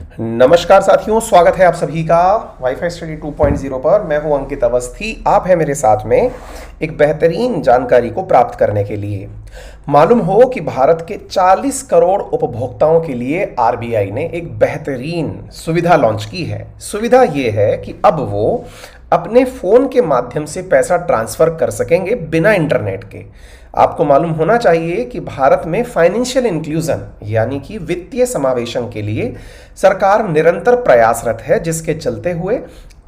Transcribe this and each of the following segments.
नमस्कार साथियों, स्वागत है आप सभी का वाईफाई स्टडी 2.0 पर। मैं हूं अंकित अवस्थी। आप हैं मेरे साथ में एक बेहतरीन जानकारी को प्राप्त करने के लिए। मालूम हो कि भारत के 40 करोड़ उपभोक्ताओं के लिए आरबीआई ने एक बेहतरीन सुविधा लॉन्च की है। सुविधा ये है कि अब वो अपने फोन के माध्यम से पैसा ट्रांसफर कर सकेंगे बिना इंटरनेट के। आपको मालूम होना चाहिए कि भारत में फाइनेंशियल इंक्लूजन यानी कि वित्तीय समावेशन के लिए सरकार निरंतर प्रयासरत है, जिसके चलते हुए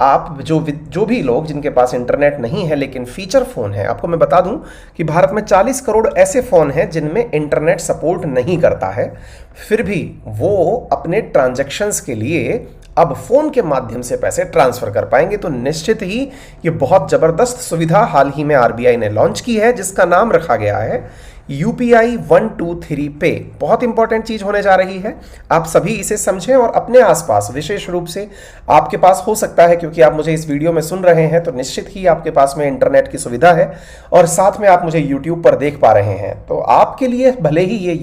आप जो भी लोग जिनके पास इंटरनेट नहीं है लेकिन फीचर फोन है, आपको मैं बता दूं कि भारत में 40 करोड़ ऐसे फोन हैं जिनमें इंटरनेट सपोर्ट नहीं करता है, फिर भी वो अपने ट्रांजैक्शंस के लिए अब फोन के माध्यम से पैसे ट्रांसफर कर पाएंगे। तो निश्चित ही ये बहुत जबरदस्त सुविधा हाल ही में आरबीआई ने लॉन्च की है, जिसका नाम रखा गया है यूपीआई 123 पे। बहुत इंपॉर्टेंट चीज होने जा रही है, आप सभी इसे समझें और अपने आसपास, विशेष रूप से आपके पास हो सकता है क्योंकि आप मुझे इस वीडियो में सुन रहे हैं तो निश्चित ही आपके पास में इंटरनेट की सुविधा है और साथ में आप मुझे यूट्यूब पर देख पा रहे हैं। तो आपके लिए भले ही ये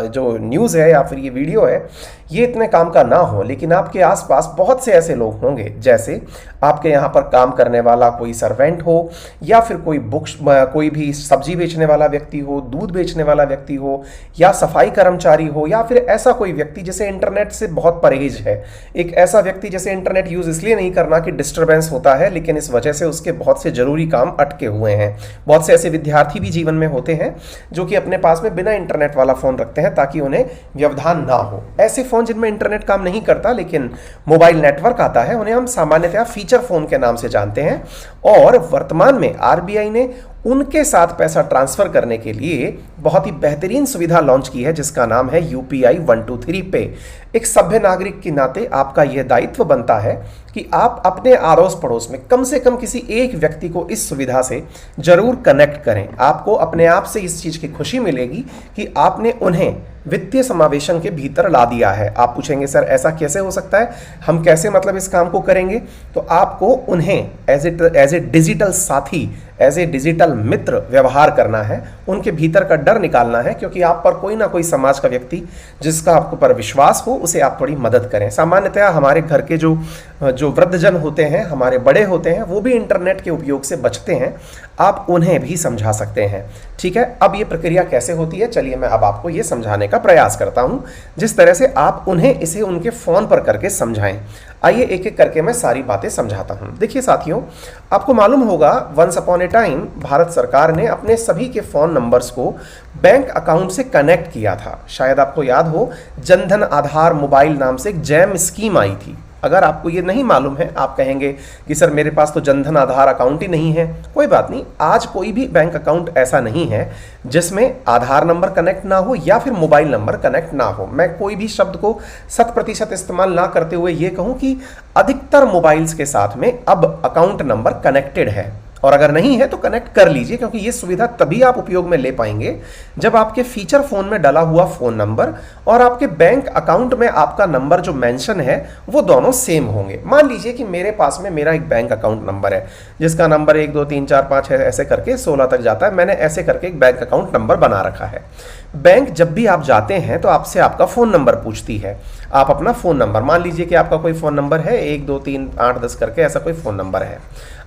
जो न्यूज़ है या फिर ये वीडियो है ये इतने काम का ना हो, लेकिन आपके आसपास बहुत से ऐसे लोग होंगे, जैसे आपके यहाँ पर काम करने वाला कोई सर्वेंट हो या फिर कोई भी सब्जी बेचने वाला व्यक्ति हो, दूध बेचने वाला व्यक्ति हो या सफाई कर्मचारी हो, या फिर ऐसा कोई व्यक्ति जिसे इंटरनेट से बहुत परहेज है। एक ऐसा व्यक्ति जैसे इंटरनेट यूज इसलिए नहीं करना कि डिस्टर्बेंस होता है, लेकिन इस वजह से उसके बहुत से जरूरी काम अटके हुए हैं। बहुत से ऐसे विद्यार्थी भी जीवन में होते हैं जो कि अपने पास में बिना इंटरनेट वाला फोन रखते हैं ताकि उन्हें व्यवधान ना हो। ऐसे फोन जिनमें इंटरनेट काम नहीं करता लेकिन मोबाइल नेटवर्क आता है, उन्हें हम सामान्यतः फीचर फोन के नाम से जानते हैं। और वर्तमान में आरबीआई ने उनके साथ पैसा ट्रांसफर करने के लिए बहुत ही बेहतरीन सुविधा लॉन्च की है, जिसका नाम है यूपीआई 123 पे। एक सभ्य नागरिक के नाते आपका यह दायित्व बनता है कि आप अपने आड़ोस पड़ोस में कम से कम किसी एक व्यक्ति को इस सुविधा से जरूर कनेक्ट करें। आपको अपने आप से इस चीज की खुशी मिलेगी कि आपने उन्हें वित्तीय समावेशन के भीतर ला दिया है। आप पूछेंगे सर ऐसा कैसे हो सकता है, हम कैसे मतलब इस काम को करेंगे? तो आपको उन्हें एज ए डिजिटल साथी, एज ए डिजिटल मित्र व्यवहार करना है, उनके भीतर का डर निकालना है, क्योंकि आप पर कोई ना कोई समाज का व्यक्ति जिसका आपको पर विश्वास हो उसे आप थोड़ी मदद करें। सामान्यतः हमारे घर के जो वृद्धजन होते हैं, हमारे बड़े होते हैं, वो भी इंटरनेट के उपयोग से बचते हैं, आप उन्हें भी समझा सकते हैं। ठीक है, अब ये प्रक्रिया कैसे होती है, चलिए मैं अब आपको ये समझाने का प्रयास करता हूं, जिस तरह से आप उन्हें इसे उनके फोन पर करके समझाएं। आइए एक एक करके मैं सारी बातें समझाता हूं। देखिए साथियों, आपको मालूम होगा once upon a time Bharat सरकार ने अपने सभी के फोन नंबर्स को बैंक अकाउंट से कनेक्ट किया था। शायद आपको याद हो, जनधन आधार मोबाइल नाम से एक जैम स्कीम आई थी। अगर आपको ये नहीं मालूम है, आप कहेंगे कि सर मेरे पास तो जनधन आधार अकाउंट ही नहीं है। कोई बात नहीं, आज कोई भी बैंक अकाउंट ऐसा नहीं है जिसमें आधार नंबर कनेक्ट ना हो या फिर मोबाइल नंबर कनेक्ट ना हो। मैं कोई भी शब्द को 100% इस्तेमाल ना करते हुए ये कहूं कि अधिकतर मोबाइल्स के साथ में अब अकाउंट नंबर कनेक्टेड है, और अगर नहीं है तो कनेक्ट कर लीजिए, क्योंकि ये सुविधा तभी आप उपयोग में ले पाएंगे जब आपके फीचर फोन में डला हुआ फोन नंबर और आपके बैंक अकाउंट में आपका नंबर जो मेंशन है वो दोनों सेम होंगे। मान लीजिए कि मेरे पास में मेरा एक बैंक अकाउंट नंबर है जिसका नंबर 1 2 3 4 5 है, ऐसे करके 16 तक जाता है। मैंने ऐसे करके एक बैंक अकाउंट नंबर बना रखा है। बैंक जब भी आप जाते हैं तो आपसे आपका फोन नंबर पूछती है। आप अपना फोन नंबर, मान लीजिए कि आपका कोई फोन नंबर है 1 2 3 8 10 करके, ऐसा कोई फोन नंबर है।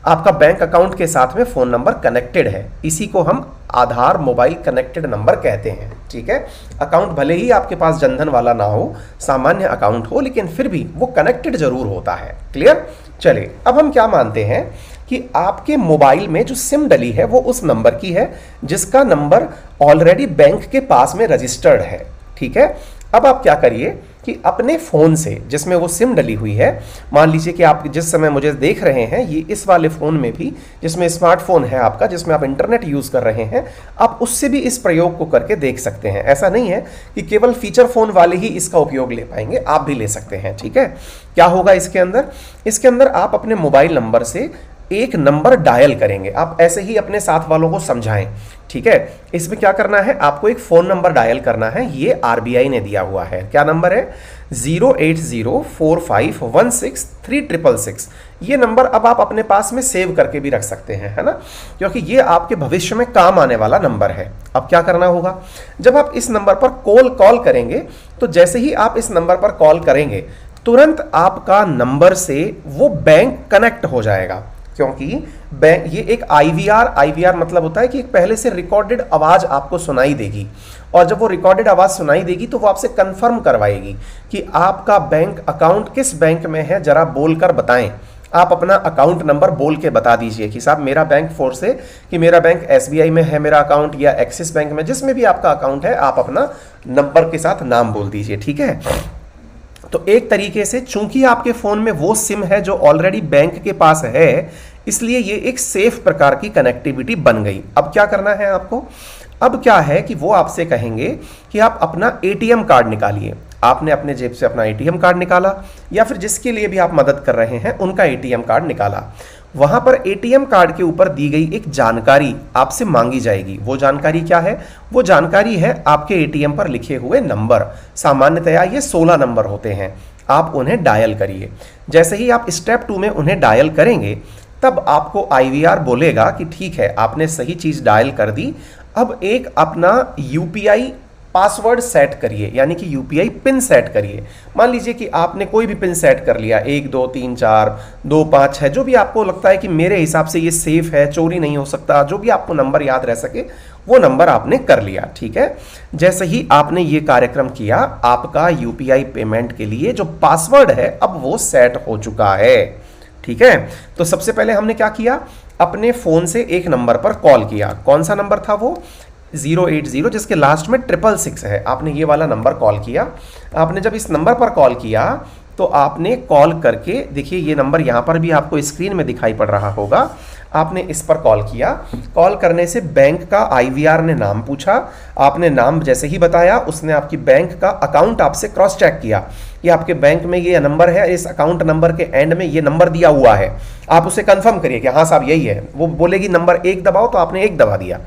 आपका बैंक अकाउंट के साथ में फोन नंबर कनेक्टेड है, इसी को हम आधार मोबाइल कनेक्टेड नंबर कहते हैं। ठीक है, अकाउंट भले ही आपके पास जनधन वाला ना हो, सामान्य अकाउंट हो, लेकिन फिर भी वो कनेक्टेड जरूर होता है। क्लियर? चलिए, अब हम क्या मानते हैं कि आपके मोबाइल में जो सिम डली है वो उस नंबर की है जिसका नंबर ऑलरेडी बैंक के पास में रजिस्टर्ड है। ठीक है, अब आप क्या करिए कि अपने फोन से जिसमें वो सिम डली हुई है, मान लीजिए कि आप जिस समय मुझे देख रहे हैं ये इस वाले फोन में भी, जिसमें स्मार्टफोन है आपका, जिसमें आप इंटरनेट यूज कर रहे हैं, आप उससे भी इस प्रयोग को करके देख सकते हैं। ऐसा नहीं है कि केवल फीचर फोन वाले ही इसका उपयोग ले पाएंगे, आप भी ले सकते हैं। ठीक है, क्या होगा इसके अंदर? इसके अंदर आप अपने मोबाइल नंबर से एक नंबर डायल करेंगे। आप ऐसे ही अपने साथ वालों को समझाएं, ठीक है। इसमें क्या करना है, आपको एक फोन नंबर डायल करना है। ये आरबीआई ने दिया हुआ है। क्या नंबर है? 08045163666। ये नंबर अब आप अपने पास में सेव करके भी रख सकते हैं, है ना, क्योंकि ये आपके भविष्य में काम आने वाला नंबर है। अब क्या करना होगा, जब आप इस नंबर पर कॉल करेंगे, तो जैसे ही आप इस नंबर पर कॉल करेंगे, तुरंत आपका नंबर से वो बैंक कनेक्ट हो जाएगा, क्योंकि ये एक आईवीआर मतलब होता है कि एक पहले से रिकॉर्डेड आवाज आपको सुनाई देगी, और जब वो रिकॉर्डेड आवाज सुनाई देगी तो वो आपसे कंफर्म करवाएगी कि आपका बैंक अकाउंट किस बैंक में है, जरा बोलकर बताएं। आप अपना अकाउंट नंबर बोल के बता दीजिए कि साहब मेरा बैंक फोर्स है, कि मेरा बैंक एसबीआई में है मेरा अकाउंट, या एक्सिस बैंक में, जिसमें भी आपका अकाउंट है, आप अपना नंबर के साथ नाम बोल दीजिए, ठीक है। तो एक तरीके से चूंकि आपके फोन में वो सिम है जो ऑलरेडी बैंक के पास है, इसलिए ये एक सेफ प्रकार की कनेक्टिविटी बन गई। अब क्या करना है आपको, अब क्या है कि वो आपसे कहेंगे कि आप अपना एटीएम कार्ड निकालिए। आपने अपने जेब से अपना एटीएम कार्ड निकाला, या फिर जिसके लिए भी आप मदद कर रहे हैं उनका एटीएम कार्ड निकाला। वहां पर एटीएम कार्ड के ऊपर दी गई एक जानकारी आपसे मांगी जाएगी। वो जानकारी क्या है? वो जानकारी है आपके एटीएम पर लिखे हुए नंबर। सामान्यतया ये 16 नंबर होते हैं। आप उन्हें डायल करिए। जैसे ही आप स्टेप 2 में उन्हें डायल करेंगे, तब आपको आईवीआर बोलेगा कि ठीक है, आपने सही चीज डायल कर दी। अब एक अपना यूपीआई पासवर्ड सेट करिए, यानी कि यूपीआई पिन सेट करिए। मान लीजिए कि आपने कोई भी पिन सेट कर लिया, 1 2 3 4 2 5 6, जो भी आपको लगता है कि मेरे हिसाब से ये सेफ है, चोरी नहीं हो सकता, जो भी आपको नंबर याद रह सके, वो नंबर आपने कर लिया, ठीक है। जैसे ही आपने ये कार्यक्रम किया, आपका यूपीआई पेमेंट के लिए जो पासवर्ड है अब वो सेट हो चुका है, ठीक है। तो सबसे पहले हमने क्या किया, अपने फोन से एक नंबर पर कॉल किया। कौन सा नंबर था वो? 080, जिसके लास्ट में 666 है। आपने ये वाला नंबर कॉल किया। आपने जब इस नंबर पर कॉल किया, तो आपने कॉल करके, देखिए ये नंबर यहां पर भी आपको स्क्रीन में दिखाई पड़ रहा होगा। आपने इस पर कॉल किया। कॉल करने से बैंक का आईवीआर ने नाम पूछा। आपने नाम जैसे ही बताया, उसने आपकी बैंक का अकाउंट आपसे क्रॉस चेक किया कि आपके बैंक में ये नंबर है, इस अकाउंट नंबर के एंड में ये नंबर दिया हुआ है। आप उसे कंफर्म करिए कि हाँ साहब यही है। वो बोलेगी नंबर 1 दबाओ, तो आपने 1 दबा दिया।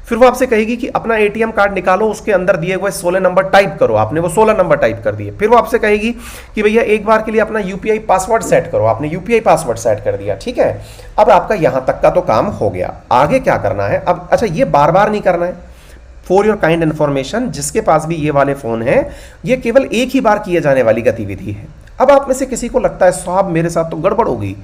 फिर वो आपसे कहेगी कि अपना एटीएम कार्ड निकालो, उसके अंदर दिए हुए 16 नंबर टाइप करो। आपने वो 16 नंबर टाइप कर दिए। फिर वो आपसे कहेगी कि भैया एक बार के लिए अपना यूपीआई पासवर्ड सेट करो। आपने यूपीआई पासवर्ड सेट कर दिया, ठीक है। अब आपका यहां तक का तो काम हो गया। आगे क्या करना है अब? अच्छा, ये बार बार नहीं करना है। फॉर योर काइंड इन्फॉर्मेशन, जिसके पास भी ये वाले फोन है, ये केवल एक ही बार किए जाने वाली गतिविधि है। अब आप में से किसी को लगता है साहब मेरे साथ तो गड़बड़ हो गई,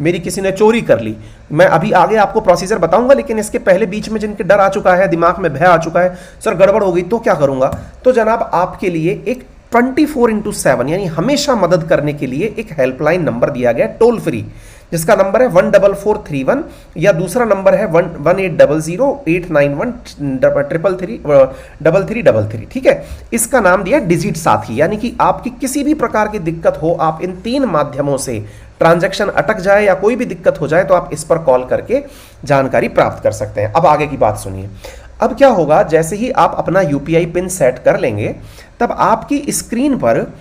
मेरी किसी ने चोरी कर ली। मैं अभी आगे आपको प्रोसीजर बताऊंगा, लेकिन इसके पहले बीच में जिनके डर आ चुका है, दिमाग में भय आ चुका है, सर गड़बड़ हो गई तो क्या करूंगा, तो जनाब आपके लिए एक 24x7 यानी हमेशा मदद करने के लिए एक हेल्पलाइन नंबर दिया गया, टोल फ्री, जिसका नंबर है 14431, या दूसरा नंबर है 180089133333, ठीक है। इसका नाम दिया डिजिट साथी, यानी कि आपकी किसी भी प्रकार की दिक्कत हो, आप इन 3 माध्यमों से ट्रांजैक्शन अटक जाए या कोई भी दिक्कत हो जाए, तो आप इस पर कॉल करके जानकारी प्राप्त कर सकते हैं। अब आगे की बात सुनिए। अब क्या होगा, जैसे ही आप अपना यूपीआई पिन सेट कर लेंगे, तब आपकी स्क्रीन पर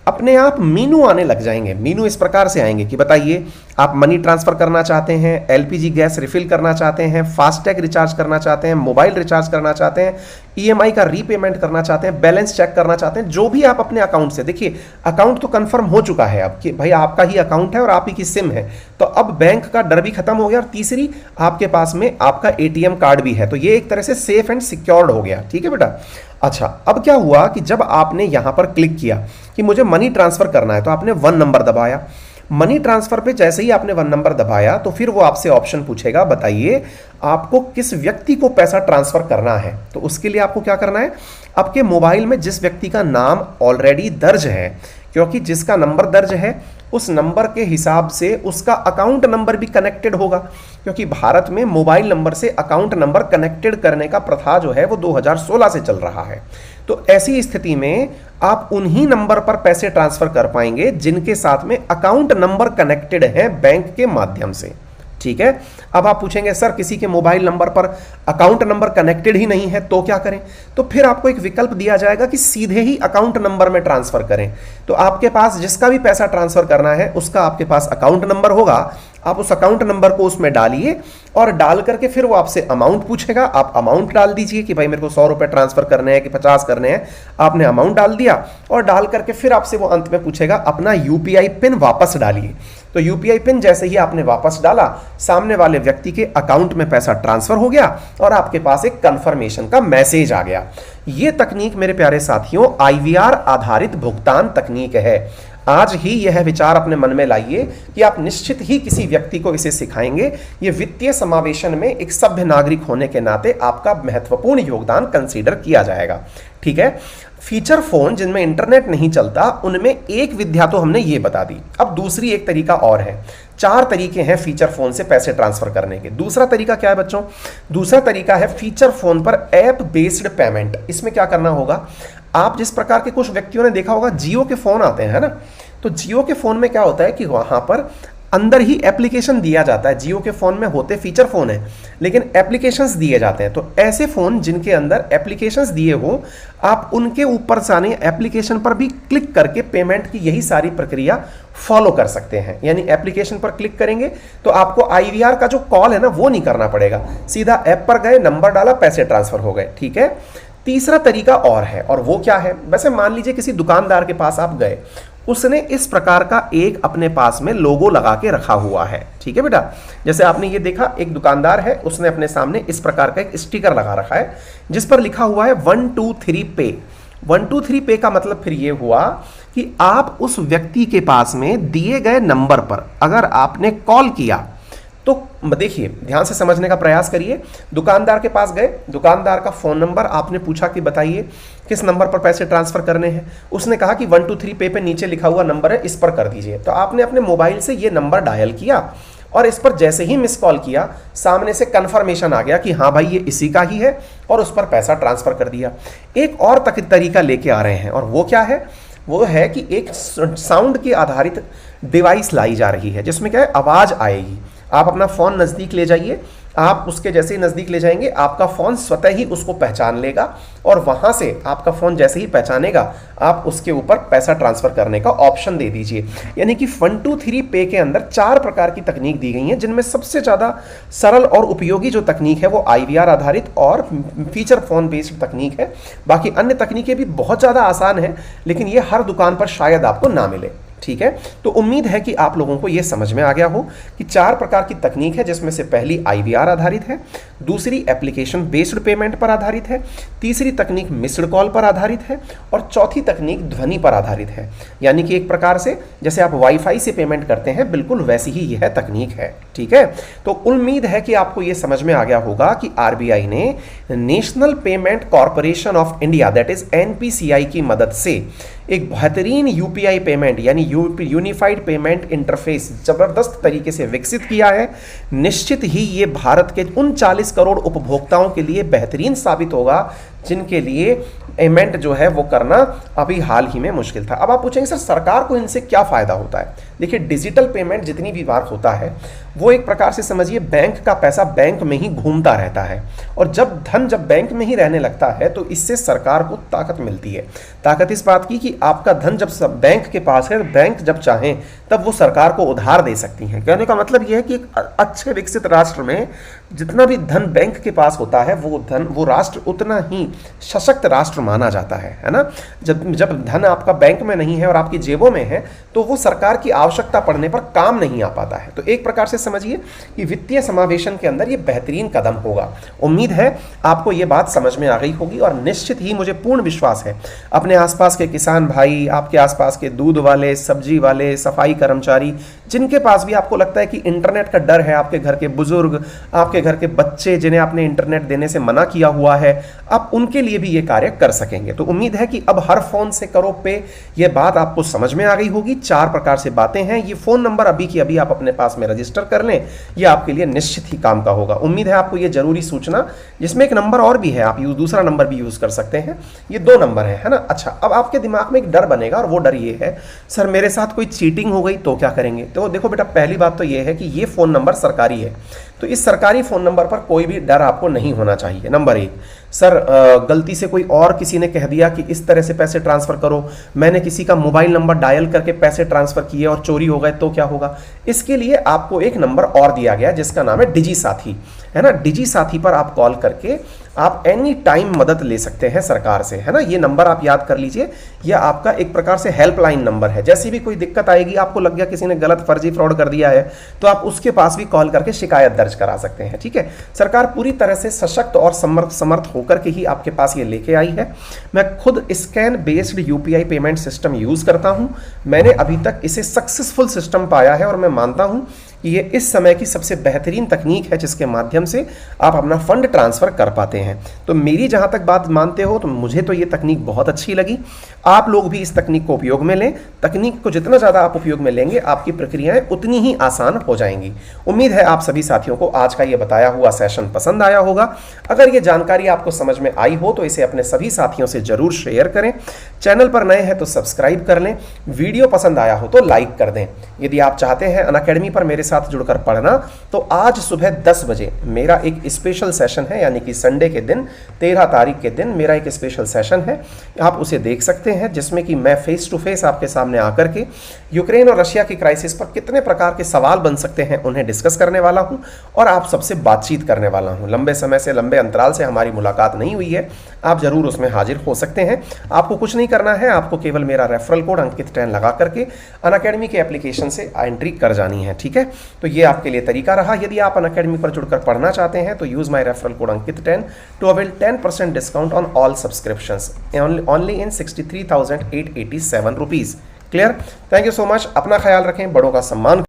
अपने आप मीनू आने लग जाएंगे। मीनू इस प्रकार से आएंगे कि बताइए आप मनी ट्रांसफर करना चाहते हैं, एलपीजी गैस रिफिल करना चाहते हैं, फास्टैग रिचार्ज करना चाहते हैं, मोबाइल रिचार्ज करना चाहते हैं, ईएमआई का रीपेमेंट करना चाहते हैं, बैलेंस चेक करना चाहते हैं, जो भी आप अपने अकाउंट से, देखिए अकाउंट तो कंफर्म हो चुका है अब कि भाई आपका ही अकाउंट है और आप ही की सिम है, तो अब बैंक का डर भी खत्म हो गया। और तीसरी, आपके पास में आपका एटीएम कार्ड भी है, तो ये एक तरह से सेफ एंड सिक्योर्ड हो गया, ठीक है बेटा। अच्छा, अब क्या हुआ कि जब आपने यहां पर क्लिक किया कि मुझे मनी ट्रांसफर करना है, तो आपने 1 नंबर दबाया। मनी ट्रांसफर पे जैसे ही आपने 1 नंबर दबाया, तो फिर वो आपसे ऑप्शन पूछेगा, बताइए आपको किस व्यक्ति को पैसा ट्रांसफर करना है। तो उसके लिए आपको क्या करना है, आपके मोबाइल में जिस व्यक्ति का नाम ऑलरेडी दर्ज है, क्योंकि जिसका नंबर दर्ज है उस नंबर के हिसाब से उसका अकाउंट नंबर भी कनेक्टेड होगा, क्योंकि भारत में मोबाइल नंबर से अकाउंट नंबर कनेक्टेड करने का प्रथा जो है वो 2016 से चल रहा है। तो ऐसी स्थिति में आप उन्हीं नंबर पर पैसे ट्रांसफर कर पाएंगे जिनके साथ में अकाउंट नंबर कनेक्टेड है बैंक के माध्यम से, ठीक है। अब आप पूछेंगे सर किसी के मोबाइल नंबर पर अकाउंट नंबर कनेक्टेड ही नहीं है तो क्या करें, तो फिर आपको एक विकल्प दिया जाएगा कि सीधे ही अकाउंट नंबर में ट्रांसफर करें। तो आपके पास जिसका भी पैसा ट्रांसफर करना है उसका आपके पास अकाउंट नंबर होगा, आप उस अकाउंट नंबर को उसमें डालिए और डाल करके फिर वो आपसे अमाउंट पूछेगा, आप अमाउंट डाल दीजिए कि भाई मेरे को 100 रुपए ट्रांसफर करने हैं कि 50 करने हैं। आपने अमाउंट डाल दिया और डाल करके फिर आपसे वो अंत में पूछेगा अपना यूपीआई पिन वापस डालिए। तो यूपीआई पिन जैसे ही आपने वापस डाला, सामने वाले व्यक्ति के अकाउंट में पैसा ट्रांसफर हो गया और आपके पास एक कंफर्मेशन का मैसेज आ गया। ये तकनीक मेरे प्यारे साथियों आईवीआर आधारित भुगतान तकनीक है। आज ही यह विचार अपने मन में लाइए कि आप निश्चित ही किसी व्यक्ति को इसे सिखाएंगे। ये वित्तीय समावेशन में एक सभ्य नागरिक होने के नाते आपका महत्वपूर्ण योगदान कंसीडर किया जाएगा। ठीक है, फीचर फोन जिनमें इंटरनेट नहीं चलता उनमें एक विद्या तो हमने ये बता दी। अब दूसरी एक तरीका और है। 4 तरीके हैं फीचर फोन से पैसे ट्रांसफर करने के। दूसरा तरीका क्या है बच्चों? दूसरा तरीका है फीचर फोन पर ऐप बेस्ड पेमेंट। इसमें क्या करना होगा, आप जिस प्रकार के कुछ व्यक्तियों ने देखा होगा जियो के फोन आते हैं, है ना, तो जियो के फोन में क्या होता है कि वहां पर अंदर ही एप्लीकेशन दिया जाता है। जियो के फोन में होते फीचर फोन है लेकिन एप्लीकेशंस दिए जाते हैं। तो ऐसे फोन जिनके अंदर एप्लीकेशंस दिए हो, आप उनके ऊपर जाने एप्लीकेशन पर भी क्लिक करके पेमेंट की यही सारी प्रक्रिया फॉलो कर सकते हैं। यानी एप्लीकेशन पर क्लिक करेंगे तो आपको आईवीआर का जो कॉल है ना वो नहीं करना पड़ेगा, सीधा ऐप पर गए, नंबर डाला, पैसे ट्रांसफर हो गए। ठीक है, तीसरा तरीका और है, और वो क्या है? वैसे मान लीजिए किसी दुकानदार के पास आप गए, उसने इस प्रकार का एक अपने पास में लोगो लगा के रखा हुआ है। ठीक है बेटा, जैसे आपने ये देखा एक दुकानदार है, उसने अपने सामने इस प्रकार का एक स्टिकर लगा रखा है जिस पर लिखा हुआ है 123 पे। 123 पे का मतलब फिर ये हुआ कि आप उस व्यक्ति के पास में दिए गए नंबर पर अगर आपने कॉल किया तो देखिए ध्यान से समझने का प्रयास करिए। दुकानदार के पास गए, दुकानदार का फोन नंबर आपने पूछा कि बताइए किस नंबर पर पैसे ट्रांसफर करने हैं। उसने कहा कि 123 पे नीचे लिखा हुआ नंबर है, इस पर कर दीजिए। तो आपने अपने मोबाइल से ये नंबर डायल किया और इस पर जैसे ही मिस कॉल किया, सामने से कंफर्मेशन आ गया कि हाँ भाई ये इसी का ही है, और उस पर पैसा ट्रांसफर कर दिया। एक और तरीका लेके आ रहे हैं, और वो क्या है? वो है कि एक साउंड के आधारित डिवाइस लाई जा रही है जिसमें क्या है, आवाज आएगी। आप अपना फोन नजदीक ले जाइए, आप उसके जैसे ही नजदीक ले जाएंगे आपका फोन स्वतः ही उसको पहचान लेगा और वहां से आपका फोन जैसे ही पहचानेगा आप उसके ऊपर पैसा ट्रांसफर करने का ऑप्शन दे दीजिए। यानी कि 123 पे के अंदर 4 प्रकार की तकनीक दी गई हैं, जिनमें सबसे ज्यादा सरल और उपयोगी जो तकनीक है वो आईवीआर आधारित और फीचर फोन बेस्ड तकनीक है। बाकी अन्य तकनीकें भी बहुत ज्यादा आसान है लेकिन ये हर दुकान पर शायद आपको ना मिले। ठीक है, तो उम्मीद है कि आप लोगों को यह समझ में आ गया हो कि 4 प्रकार की तकनीक है, जिसमें से पहली आईवीआर आधारित है, दूसरी एप्लीकेशन बेस्ड पेमेंट पर आधारित है, तीसरी तकनीक मिस्ड कॉल पर आधारित है और चौथी तकनीक ध्वनि पर आधारित है। यानी कि एक प्रकार से जैसे आप वाईफाई से पेमेंट करते हैं बिल्कुल वैसी ही यह तकनीक है। ठीक है, तो उम्मीद है कि आपको यह समझ में आ गया होगा कि आरबीआई ने national payment corporation of India that is NPCI की मदद से एक बेहतरीन यूपीआई पेमेंट यानी यूनिफाइड पेमेंट इंटरफेस जबरदस्त तरीके से विकसित किया है। निश्चित ही ये भारत के उन 40 करोड़ उपभोक्ताओं के लिए बेहतरीन साबित होगा जिनके लिए पेमेंट जो है वो करना अभी हाल ही में मुश्किल था। अब आप पूछेंगे सर सरकार को इनसे क्या फायदा होता है? देखिए डिजिटल पेमेंट जितनी भी बार होता है वो एक प्रकार से समझिए बैंक का पैसा बैंक में ही घूमता रहता है, और जब बैंक में ही रहने लगता है तो इससे सरकार को ताकत मिलती है। ताकत इस बात की कि आपका धन जब सब बैंक के पास है, बैंक जब चाहें तब वो सरकार को उधार दे सकती हैं। कहने का मतलब यह है कि एक अच्छे विकसित राष्ट्र में जितना भी धन बैंक के पास होता है वो राष्ट्र उतना ही सशक्त राष्ट्र माना जाता है ना। जब धन आपका बैंक में नहीं है और आपकी जेबों में है तो वो सरकार की आवश्यकता पड़ने पर काम नहीं आ पाता है। तो एक प्रकार से समझिए कि वित्तीय समावेशन के अंदर ये बेहतरीन कदम होगा। उम्मीद है आपको ये बात समझ में आ गई होगी, और निश्चित ही मुझे पूर्ण विश्वास है अपने आसपास के किसान भाई, आपके आसपास के दूध वाले, सब्जी वाले, सफाई कर्मचारी, जिनके पास भी आपको लगता है कि इंटरनेट का डर है, आपके घर के बुजुर्ग, आपके घर के बच्चे जिन्हें आपने इंटरनेट देने से मना किया हुआ है, आप उनके लिए भी ये कार्य कर सकेंगे। तो उम्मीद है कि अब हर फोन से करो पे ये बात आपको समझ में आ गई होगी। 4 प्रकार से बातें हैं। ये फोन नंबर अभी की अभी आप अपने पास में रजिस्टर कर लें, ये आपके लिए निश्चित ही काम का होगा। उम्मीद है आपको ये जरूरी सूचना, जिसमें एक नंबर और भी है, आप दूसरा नंबर भी यूज कर सकते हैं। ये 2 नंबर है ना। अच्छा, अब आपके दिमाग में एक डर बनेगा, और वो डर ये है सर मेरे साथ कोई चीटिंग हो गई तो क्या करेंगे? तो देखो बेटा, पहली बात तो ये है कि ये फोन नंबर सरकारी है, तो इस सरकारी फोन नंबर पर कोई भी डर आपको नहीं होना चाहिए, नंबर 1। सर गलती से कोई और किसी ने कह दिया कि इस तरह से पैसे ट्रांसफर करो, मैंने किसी का मोबाइल नंबर डायल करके पैसे ट्रांसफर किए और चोरी हो गए तो क्या होगा? इसके लिए आपको एक नंबर और दिया गया जिसका नाम है डिजी साथी, है ना। डिजी साथी पर आप कॉल करके आप एनी टाइम मदद ले सकते हैं सरकार से, है ना। ये नंबर आप याद कर लीजिए, यह आपका एक प्रकार से हेल्पलाइन नंबर है। जैसी भी कोई दिक्कत आएगी, आपको लग गया किसी ने गलत फर्जी फ्रॉड कर दिया है, तो आप उसके पास भी कॉल करके शिकायत दर्ज करा सकते हैं, ठीक है। सरकार पूरी तरह से सशक्त और समर्थ होकर के ही आपके पास ये लेके आई है। मैं खुद scan based UPI payment system use करता हूं। मैंने अभी तक इसे सक्सेसफुल सिस्टम पाया है और मैं मानता हूं कि ये इस समय की सबसे बेहतरीन तकनीक है जिसके माध्यम से आप अपना फंड ट्रांसफर कर पाते हैं। तो मेरी जहां तक बात मानते हो, तो मुझे तो ये तकनीक बहुत अच्छी लगी। आप लोग भी इस तकनीक को उपयोग में लें। तकनीक को जितना ज़्यादा आप उपयोग में लेंगे, आपकी प्रक्रियाएं उतनी ही आसान हो जाएंगी। उम्मीद है आप सभी साथियों को आज का ये बताया हुआ सेशन पसंद आया होगा। अगर ये जानकारी आपको समझ में आई हो तो इसे अपने सभी साथियों से जरूर शेयर करें। चैनल पर नए हैं तो सब्सक्राइब कर लें। वीडियो पसंद आया हो तो लाइक कर दें। यदि आप चाहते हैं अनअकैडमी पर मेरे साथ जुड़कर पढ़ना, तो आज सुबह 10 बजे मेरा एक स्पेशल सेशन है, यानी कि संडे के दिन 13 तारीख के दिन मेरा एक स्पेशल सेशन है। आप उसे देख सकते हैं, जिसमें कि मैं फेस टू फेस आपके सामने आकर के यूक्रेन और रशिया की क्राइसिस पर कितने प्रकार के सवाल बन सकते हैं उन्हें डिस्कस करने वाला हूं और आप सबसे बातचीत करने वाला हूं। लंबे समय से, लंबे अंतराल से हमारी मुलाकात नहीं हुई है, आप जरूर उसमें हाजिर हो सकते हैं। आपको कुछ नहीं करना है, आपको केवल मेरा रेफरल कोड अंकित 10 लगा करके अनअकैडमी के एप्लीकेशन से एंट्री कर जानी है, ठीक है। तो ये आपके लिए तरीका रहा। यदि आप अनअकैडमी पर जुड़कर पढ़ना चाहते हैं तो use my referral code Ankit 10 to avail 10% discount on all subscriptions only in 63,887 rupees. Clear? Thank you so much. अपना ख्याल रखें, बड़ों का सम्मान